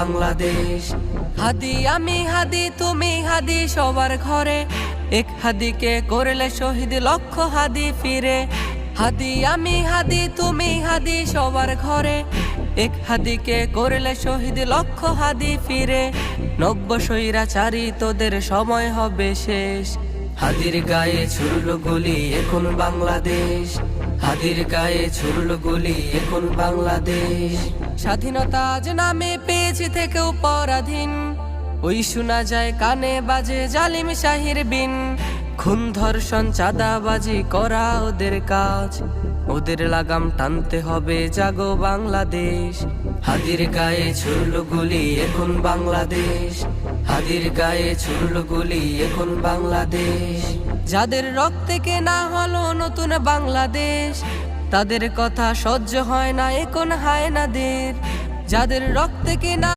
বাংলাদেশ। হাদি আমি হাদি তুমি হাদি সবার ঘরে, এক হাদিকে করলে শহীদ লক্ষ হাদি ফিরে। হাদি আমি হাদি তুমি হাদি সবার ঘরে, এক হাদিকে করলে শহীদ লক্ষ হাদি ফিরে। নব্য স্বৈরাচারী তোদের সময় হবে শেষ, হাদির গায়ে ছুড়ল গুলি এখন বাংলাদেশ। হাদির গায়ে ছুড়ল গুলি এখন বাংলাদেশ। স্বাধীনতা আজ নামে পেয়েছি থেকেও পরাধীন, ওই শোনা যায় কানে বাজে জালিম শাহির বিন। খুন ধর্ষণ চাঁদাবাজি করা ওদের কাজ, ওদের লাগাম টানতে হবে জাগো বাংলাদেশ। হাদির গায়ে ছুড়ল গুলি এখন বাংলাদেশ, হাদির গায়ে ছুড়ল গুলি এখন বাংলাদেশ। যাদের রক্তে কেনা হলো নতুন বাংলাদেশ, তাদের কথা সহ্য হয় না এখন হায়নাদের। যাদের রক্তে কেনা